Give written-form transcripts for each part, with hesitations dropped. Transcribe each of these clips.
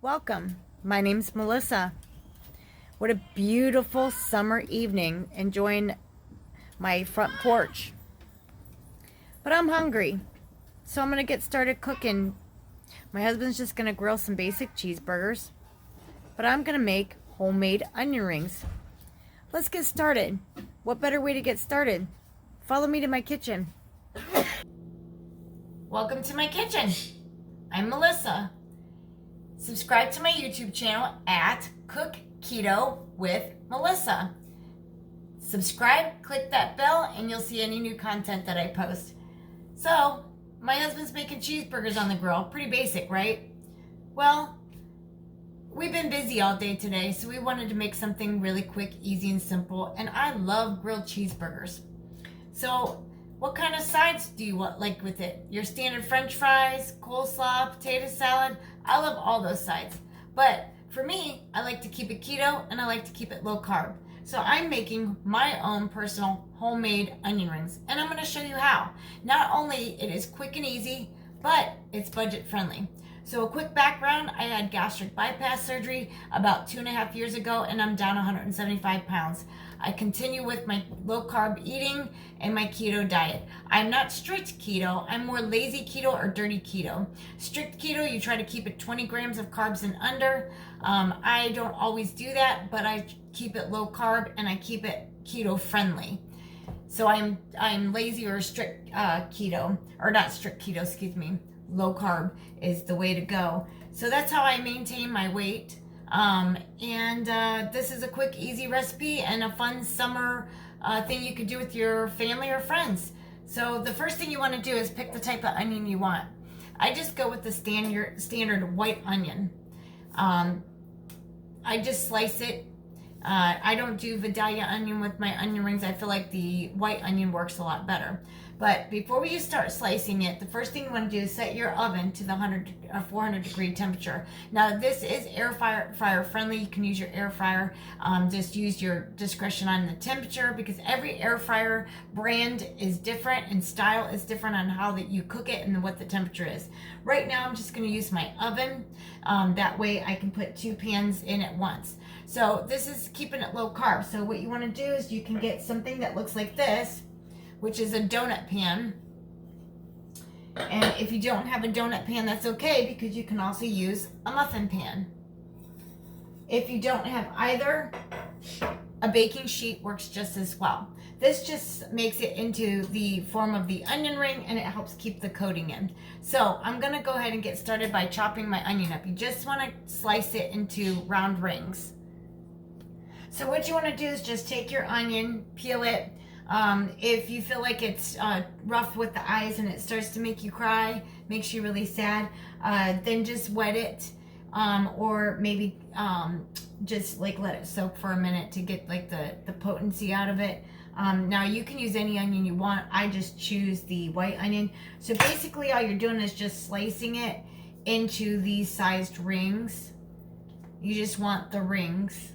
Welcome. My name's Melissa. What a beautiful summer evening enjoying my front porch. But I'm hungry, so I'm going to get started cooking. My husband's just going to grill some basic cheeseburgers, but I'm going to make homemade onion rings. Let's get started. What better way to get started? Follow me to my kitchen. Welcome to my kitchen. I'm Melissa. Subscribe to my YouTube channel at Cook Keto with Melissa. Subscribe, click that bell, and you'll see any new content that I post. So, my husband's making cheeseburgers on the grill. Pretty basic, right? Well, we've been busy all day today, so we wanted to make something really quick, easy, and simple. And I love grilled cheeseburgers. So, what kind of sides do you like with it? Your standard French fries, coleslaw, potato salad. I love all those sides. But for me, I like to keep it keto and I like to keep it low carb. So I'm making my own personal homemade onion rings. And I'm going to show you how. Not only it is quick and easy, but it's budget friendly. So a quick background, I had gastric bypass surgery about 2.5 years ago and I'm down 175 pounds. I continue with my low carb eating and my keto diet. I'm not strict keto, I'm more lazy keto or dirty keto. Strict keto, you try to keep it 20 grams of carbs and under. I don't always do that, but I keep it low carb and I keep it keto friendly. So I'm lazy or strict keto, or not strict keto, excuse me. Low carb is the way to go. So that's how I maintain my weight. This is a quick, easy recipe and a fun summer thing you could do with your family or friends. So the first thing you want to do is pick the type of onion you want. I just go with the standard white onion. I just slice it. I don't do Vidalia onion with my onion rings. I feel like the white onion works a lot better. But before you start slicing it, the first thing you want to do is set your oven to the 400 degree temperature. Now this is air fryer friendly. You can use your air fryer. Just use your discretion on the temperature because every air fryer brand is different and style is different on how that you cook it and what the temperature is. Right now I'm just going to use my oven. That way I can put 2 pans in at once. So this is keeping it low carb. So what you want to do is you can get something that looks like this, which is a donut pan. And if you don't have a donut pan, that's okay because you can also use a muffin pan. If you don't have either, a baking sheet works just as well. This just makes it into the form of the onion ring and it helps keep the coating in. So I'm gonna go ahead and get started by chopping my onion up. You just wanna slice it into round rings. So what you wanna do is just take your onion, peel it. If you feel like it's rough with the eyes and it starts to make you cry, makes you really sad, then just wet it, or maybe just like let it soak for a minute to get like the potency out of it. Now you can use any onion you want. I just choose the white onion. So basically all you're doing is just slicing it into these sized rings. You just want the rings.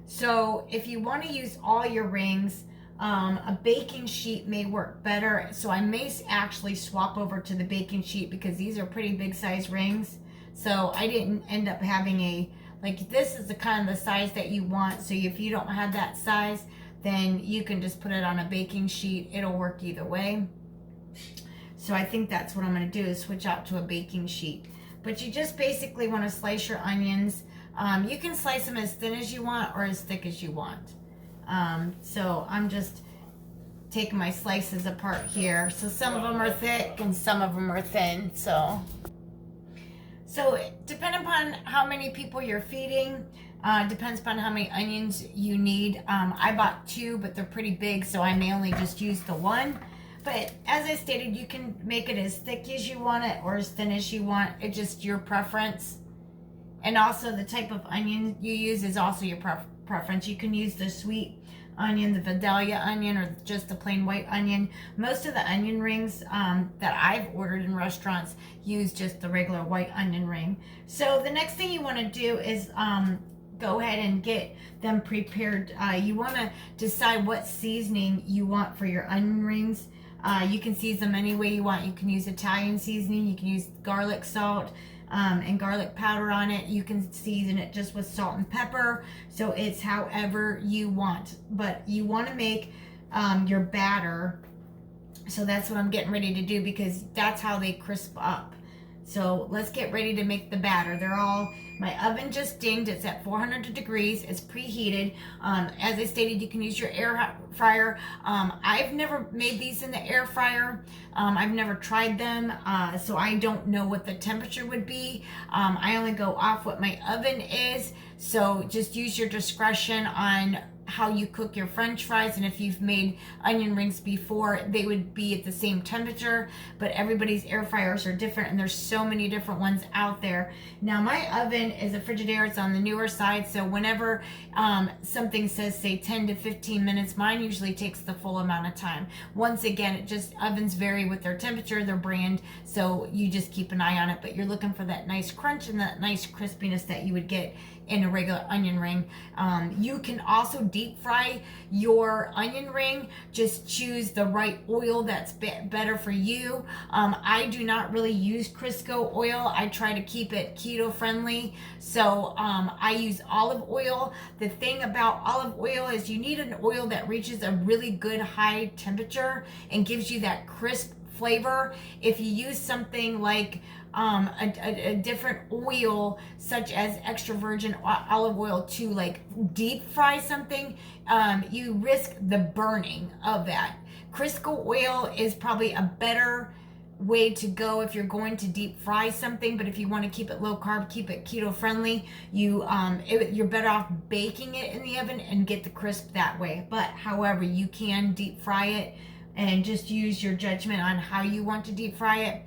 So if you want to use all your rings, a baking sheet may work better. So I may actually swap over to the baking sheet because these are pretty big size rings. So I didn't end up having like this is the kind of the size that you want. So if you don't have that size, then you can just put it on a baking sheet. It'll work either way. So I think that's what I'm going to do is switch out to a baking sheet. But you just basically want to slice your onions. You can slice them as thin as you want or as thick as you want. So I'm just taking my slices apart here. So some of them are thick and some of them are thin. So depending upon how many people you're feeding, depends upon how many onions you need. I bought 2, but they're pretty big, so I may only just use the 1. But as I stated, you can make it as thick as you want it or as thin as you want. It's just your preference. And also the type of onion you use is also your preference. You can use the sweet onion, the Vidalia onion, or just the plain white onion. Most of the onion rings that I've ordered in restaurants use just the regular white onion ring. So the next thing you want to do is go ahead and get them prepared. You want to decide what seasoning you want for your onion rings. You can season them any way you want. You can use Italian seasoning. You can use garlic salt and garlic powder on it. You can season it just with salt and pepper. So it's however you want. But you want to make your batter. So that's what I'm getting ready to do because that's how they crisp up. So let's get ready to make the batter. My oven just dinged. It's at 400 degrees. It's preheated. As I stated, you can use your air fryer. I've never made these in the air fryer. I've never tried them, so I don't know what the temperature would be. I only go off what my oven is. So just use your discretion on how you cook your French fries, and if you've made onion rings before, they would be at the same temperature, but everybody's air fryers are different, and there's so many different ones out there. Now my oven is a Frigidaire. It's on the newer side, so whenever something says say 10 to 15 minutes, mine usually takes the full amount of time. Once again, ovens vary with their temperature, their brand, so you just keep an eye on it, but you're looking for that nice crunch and that nice crispiness that you would get in a regular onion ring. You can also deep fry your onion ring. Just choose the right oil that's better for you. I do not really use Crisco oil. I try to keep it keto friendly. So I use olive oil. The thing about olive oil is you need an oil that reaches a really good high temperature and gives you that crisp flavor. If you use something like a different oil such as extra virgin olive oil to like deep fry something, you risk the burning of that. Crisco oil is probably a better way to go if you're going to deep fry something, but if you want to keep it low carb, keep it keto friendly, you're better off baking it in the oven and get the crisp that way. But however, you can deep fry it and just use your judgment on how you want to deep fry it.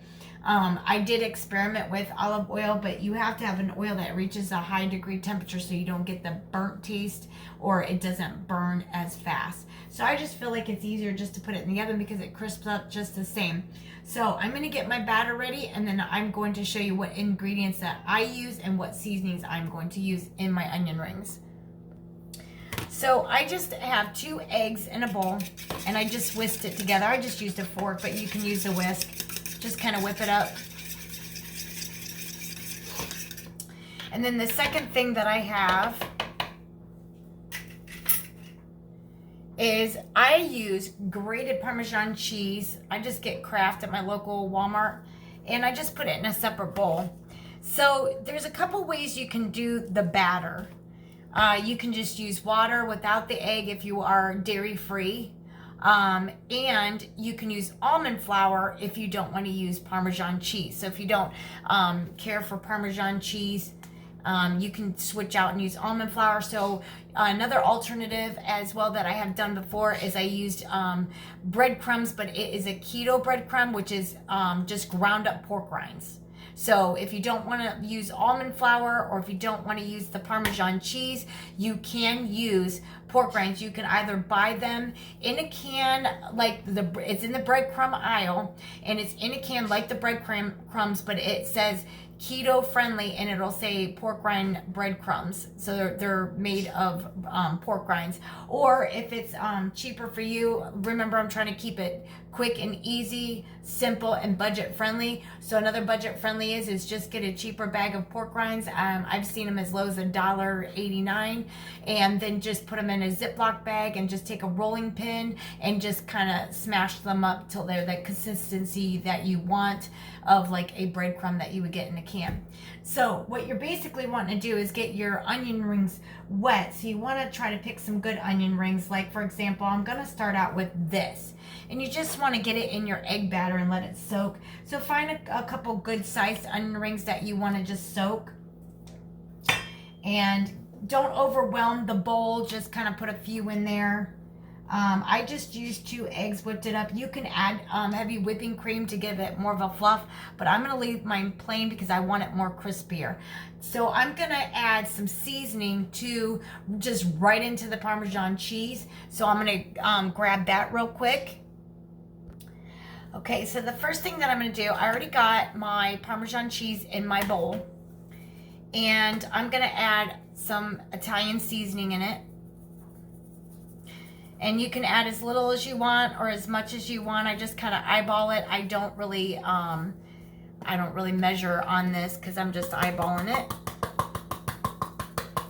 I did experiment with olive oil, but you have to have an oil that reaches a high degree temperature so you don't get the burnt taste or it doesn't burn as fast. So I just feel like it's easier just to put it in the oven because it crisps up just the same. So I'm going to get my batter ready, and then I'm going to show you what ingredients that I use and what seasonings I'm going to use in my onion rings. So I just have 2 eggs in a bowl, and I just whisked it together. I just used a fork, but you can use a whisk. Just kind of whip it up. And then the second thing that I have is I use grated Parmesan cheese. I just get Kraft at my local Walmart, and I just put it in a separate bowl. So there's a couple ways you can do the batter. You can just use water without the egg if you are dairy free. And you can use almond flour if you don't want to use Parmesan cheese. So if you don't care for Parmesan cheese, you can switch out and use almond flour. So another alternative as well that I have done before is I used breadcrumbs, but it is a keto breadcrumb, which is just ground up pork rinds. So if you don't want to use almond flour, or if you don't want to use the Parmesan cheese, you can use pork rinds. You can either buy them in a can, like it's in the breadcrumb aisle, and it's in a can like the breadcrumbs, but it says keto friendly, and it'll say pork rind breadcrumbs. So they're made of pork rinds. Or if it's cheaper for you, remember I'm trying to keep it quick and easy, simple and budget friendly. So another budget friendly is just get a cheaper bag of pork rinds. I've seen them as low as $1.89, and then just put them in a Ziploc bag and just take a rolling pin and just kind of smash them up till they're the consistency that you want of like a breadcrumb that you would get in a can. So what you're basically wanting to do is get your onion rings wet. So you want to try to pick some good onion rings. Like for example, I'm going to start out with this, and you just want to get it in your egg batter and let it soak. So find a couple good sized onion rings that you want to just soak, and don't overwhelm the bowl, just kind of put a few in there. I just used 2 eggs, whipped it up. You can add heavy whipping cream to give it more of a fluff, but I'm going to leave mine plain because I want it more crispier. So I'm going to add some seasoning to just right into the Parmesan cheese. So I'm going to grab that real quick. Okay, so the first thing that I'm going to do, I already got my Parmesan cheese in my bowl, and I'm going to add some Italian seasoning in it. And you can add as little as you want or as much as you want. I just kind of eyeball it. I don't really measure on this because I'm just eyeballing it.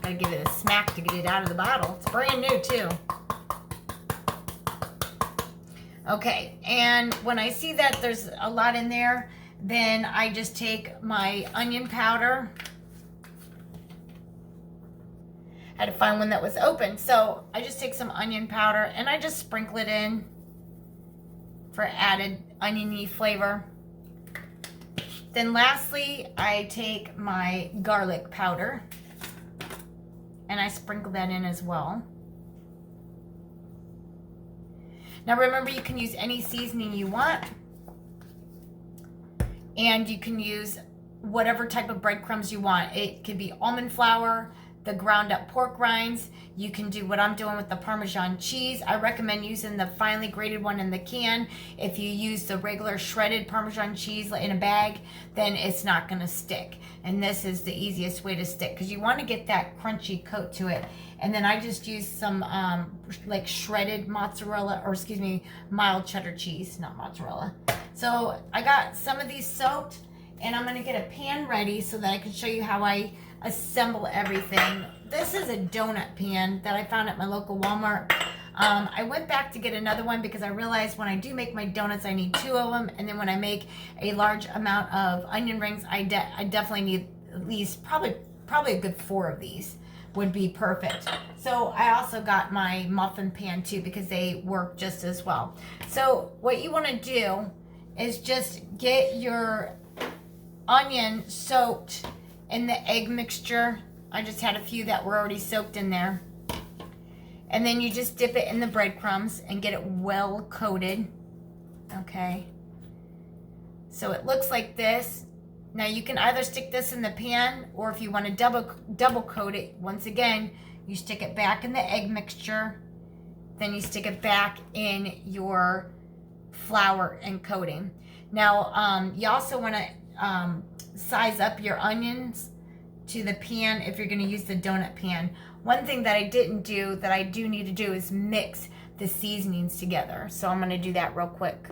Gotta give it a smack to get it out of the bottle. It's brand new too. Okay, and when I see that there's a lot in there, then I just take my onion powder. I had to find one that was open. So I just take some onion powder and I just sprinkle it in for added oniony flavor. Then lastly, I take my garlic powder and I sprinkle that in as well. Now remember, you can use any seasoning you want. And you can use whatever type of breadcrumbs you want. It could be almond flour, the ground up pork rinds. You can do what I'm doing with the Parmesan cheese. I recommend using the finely grated one in the can. If you use the regular shredded Parmesan cheese in a bag, then it's not gonna stick. And this is the easiest way to stick because you want to get that crunchy coat to it. And then I just use some like shredded mozzarella, or excuse me, mild cheddar cheese, not mozzarella. So I got some of these soaked, and I'm gonna get a pan ready so that I can show you how I assemble everything. This is a donut pan that I found at my local Walmart. I went back to get another one because I realized when I do make my donuts, I need 2 of them. And then when I make a large amount of onion rings, I definitely need at least probably a good 4 of these would be perfect. So I also got my muffin pan too because they work just as well. So what you want to do is just get your onion soaked in the egg mixture. I just had a few that were already soaked in there. And then you just dip it in the breadcrumbs and get it well coated. Okay. So it looks like this. Now you can either stick this in the pan, or if you want to double coat it, once again, you stick it back in the egg mixture. Then you stick it back in your flour and coating. Now you also want to size up your onions to the pan if you're going to use the donut pan. One thing that I didn't do that I do need to do is mix the seasonings together. So I'm going to do that real quick.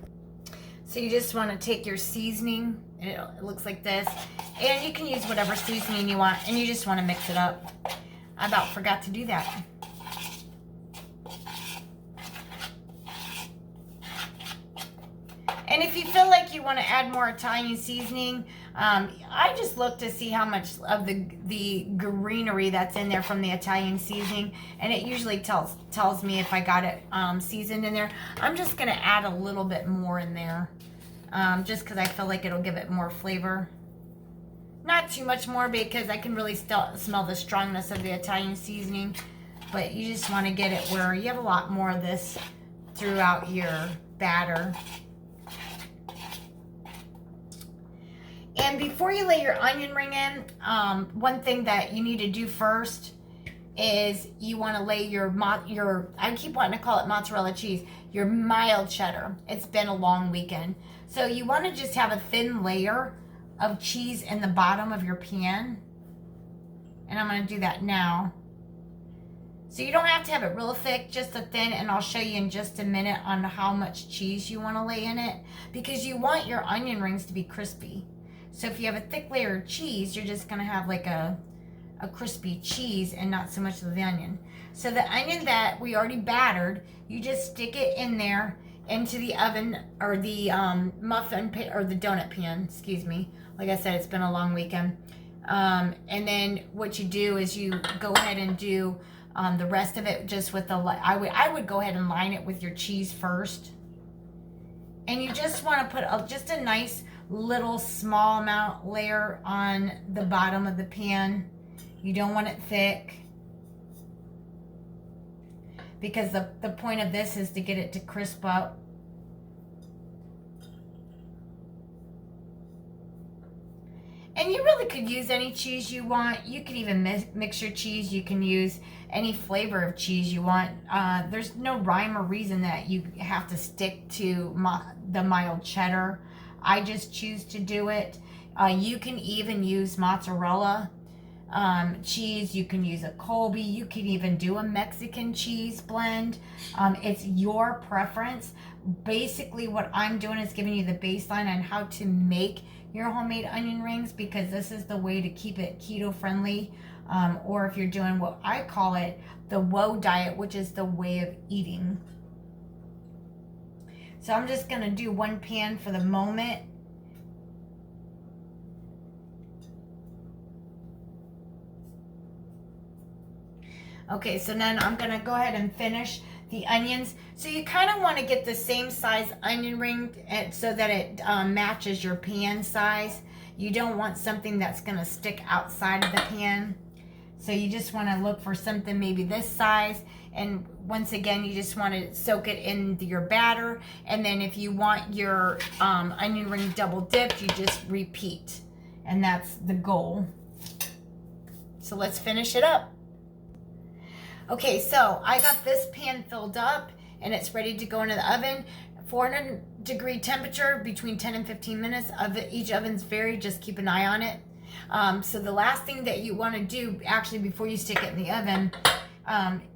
So you just want to take your seasoning, and it looks like this, and you can use whatever seasoning you want, and you just want to mix it up. I about forgot to do that. And if you feel like you want to add more Italian seasoning, I just look to see how much of the greenery that's in there from the Italian seasoning, and it usually tells me if I got it seasoned in there. I'm just going to add a little bit more in there, just because I feel like it'll give it more flavor. Not too much more because I can really still smell the strongness of the Italian seasoning, but you just want to get it where you have a lot more of this throughout your batter. And before you lay your onion ring in, one thing that you need to do first is you want to lay your, I keep wanting to call it mozzarella cheese, your mild cheddar. It's been a long weekend. So you want to just have a thin layer of cheese in the bottom of your pan. And I'm going to do that now. So you don't have to have it real thick, just a thin, and I'll show you in just a minute on how much cheese you want to lay in it, because you want your onion rings to be crispy. So if you have a thick layer of cheese, you're just going to have like a crispy cheese and not so much of the onion. So the onion that we already battered, you just stick it in there into the oven, or the muffin pan, or the donut pan, excuse me. Like I said, it's been a long weekend. And then what you do is you go ahead and do the rest of it just with the, I would go ahead and line it with your cheese first. And you just want to put just a nice little small amount layer on the bottom of the pan. You don't want it thick, because the point of this is to get it to crisp up. And you really could use any cheese you want. You could even mix your cheese. You can use any flavor of cheese you want. There's no rhyme or reason that you have to stick to the mild cheddar. I just choose to do it. You can even use mozzarella. cheese. You can use a Colby. You can even do a Mexican cheese blend. It's your preference. Basically, what I'm doing is giving you the baseline on how to make your homemade onion rings, because this is the way to keep it keto friendly. Or if you're doing what I call it, the woe diet, which is the way of eating. So I'm just going to do one pan for the moment. Okay, so then I'm going to go ahead and finish the onions. So you kind of want to get the same size onion ring so that it matches your pan size. You don't want something that's going to stick outside of the pan. So you just want to look for something maybe this size. And once again, you just want to soak it in your batter. And then if you want your onion ring double dipped, you just repeat. And that's the goal. So let's finish it up. Okay, so I got this pan filled up and it's ready to go into the oven. 400-degree temperature, between 10 and 15 minutes. Each oven's varied, just keep an eye on it. So the last thing that you want to do actually before you stick it in the oven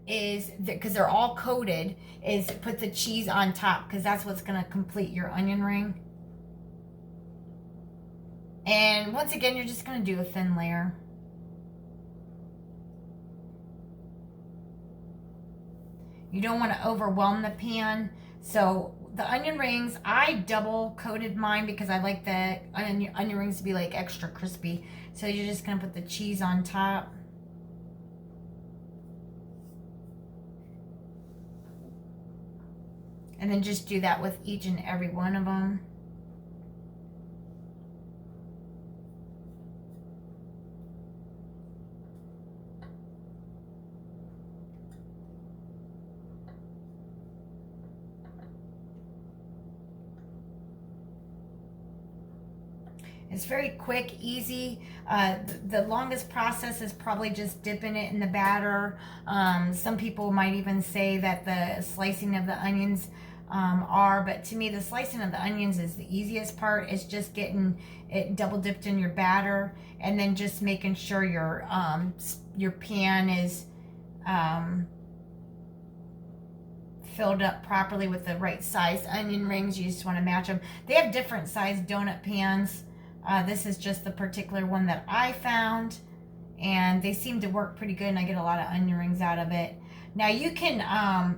is, because they're all coated, is put the cheese on top, because that's what's going to complete your onion ring. And once again, you're just going to do a thin layer. You don't want to overwhelm the pan. So the onion rings, I double coated mine because I like the onion rings to be like extra crispy. So you're just going to put the cheese on top. And then just do that with each and every one of them. It's very quick, easy. The longest process is probably just dipping it in the batter. Some people might even say that the slicing of the onions but to me the slicing of the onions is the easiest part. It's just getting it double dipped in your batter, and then just making sure your pan is filled up properly with the right size onion rings. You just want to match them. They have different size donut pans. This is just the particular one that I found, and they seem to work pretty good, and I get a lot of onion rings out of it. Now you can,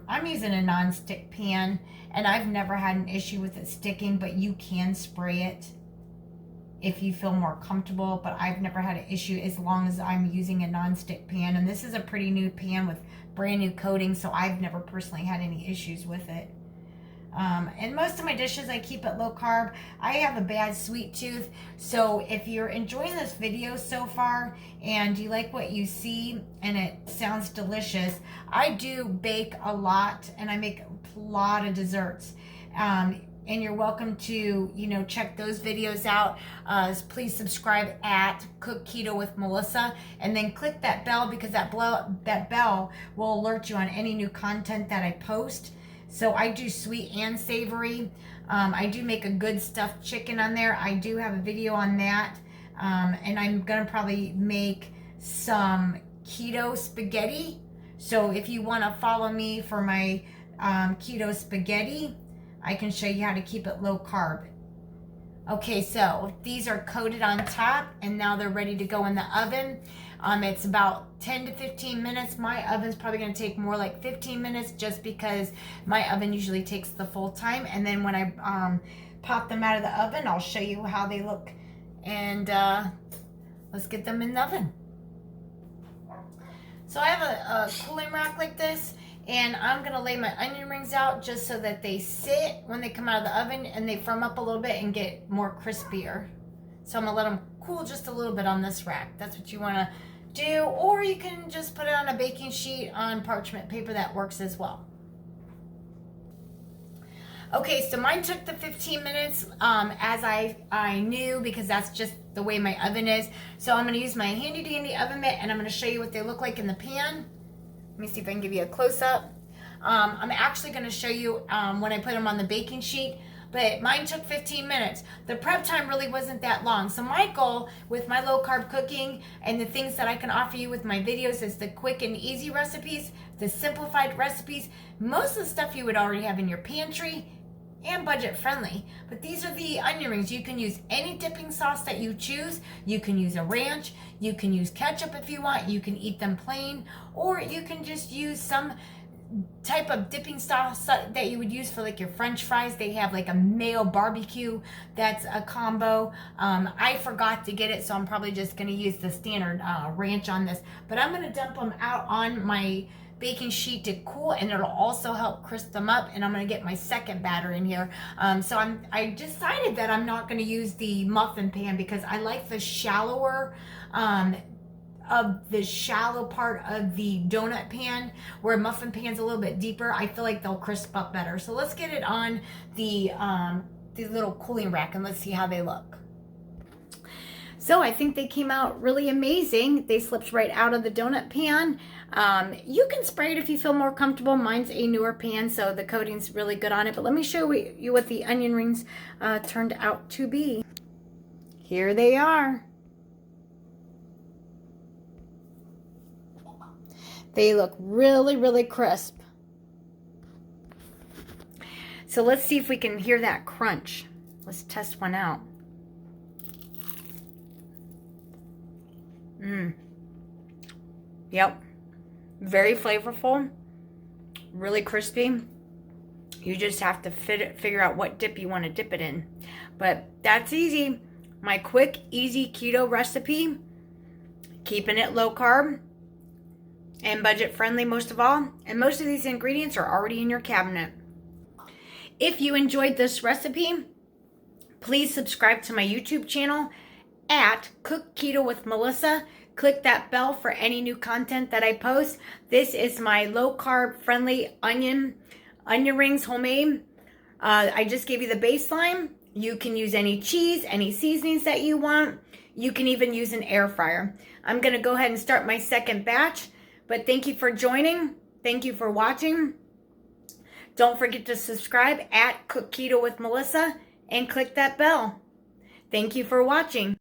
I'm using a non-stick pan, and I've never had an issue with it sticking, but you can spray it if you feel more comfortable, but I've never had an issue as long as I'm using a non-stick pan. And this is a pretty new pan with brand new coating, so I've never personally had any issues with it. And most of my dishes I keep it low carb. I have a bad sweet tooth, so if you're enjoying this video so far and you like what you see and it sounds delicious, I do bake a lot and I make a lot of desserts. And you're welcome to, check those videos out. Please subscribe at Cook Keto with Melissa, and then click that bell, because that bell will alert you on any new content that I post. So I do sweet and savory. I do make a good stuffed chicken on there. I do have a video on that. And I'm going to probably make some keto spaghetti. So if you want to follow me for my keto spaghetti, I can show you how to keep it low carb. Okay, so these are coated on top, and now they're ready to go in the oven. It's about 10 to 15 minutes. My oven's probably going to take more like 15 minutes, just because my oven usually takes the full time. And then when I pop them out of the oven, I'll show you how they look. And let's get them in the oven. So I have a cooling rack like this, and I'm going to lay my onion rings out just so that they sit when they come out of the oven and they firm up a little bit and get more crispier. So I'm going to let them cool just a little bit on this rack. That's what you want to do, or you can just put it on a baking sheet on parchment paper. That works as well. Okay, so mine took the 15 minutes as I knew, because that's just the way my oven is. So I'm going to use my handy dandy oven mitt, and I'm going to show you what they look like in the pan. Let me see if I can give you a close-up. I'm actually going to show you when I put them on the baking sheet. but mine took 15 minutes. The prep time really wasn't that long. So my goal with my low carb cooking and the things that I can offer you with my videos is the quick and easy recipes, the simplified recipes, most of the stuff you would already have in your pantry, and budget friendly. But these are the onion rings. You can use any dipping sauce that you choose. You can use a ranch, you can use ketchup if you want, you can eat them plain, or you can just use some type of dipping sauce that you would use for like your french fries. They have like a mayo barbecue that's a combo. I forgot to get it, so I'm probably just going to use the standard ranch on this, but I'm going to dump them out on my baking sheet to cool, and it'll also help crisp them up. And I'm going to get my second batter in here. So I decided that I'm not going to use the muffin pan because I like the shallower of the shallow part of the donut pan, where muffin pan's a little bit deeper. I feel like they'll crisp up better. So let's get it on the little cooling rack and let's see how they look. So I think they came out really amazing. They slipped right out of the donut pan. You can spray it if you feel more comfortable. Mine's a newer pan, so the coating's really good on it. But let me show you what the onion rings turned out to be. Here they are. They look really, really crisp. So let's see if we can hear that crunch. Let's test one out. Yep. Very flavorful. Really crispy. You just have to figure out what dip you want to dip it in. But that's easy. My quick, easy keto recipe. Keeping it low carb. And budget friendly most of all. And most of these ingredients are already in your cabinet. If you enjoyed this recipe, please subscribe to my YouTube channel at Cook Keto with Melissa. Click that bell for any new content that I post. This is my low carb friendly onion rings, homemade. I just gave you the baseline. You can use any cheese, any seasonings that you want. You can even use an air fryer. I'm going to go ahead and start my second batch. But thank you for joining. Thank you for watching. Don't forget to subscribe at Cook Keto with Melissa and click that bell. Thank you for watching.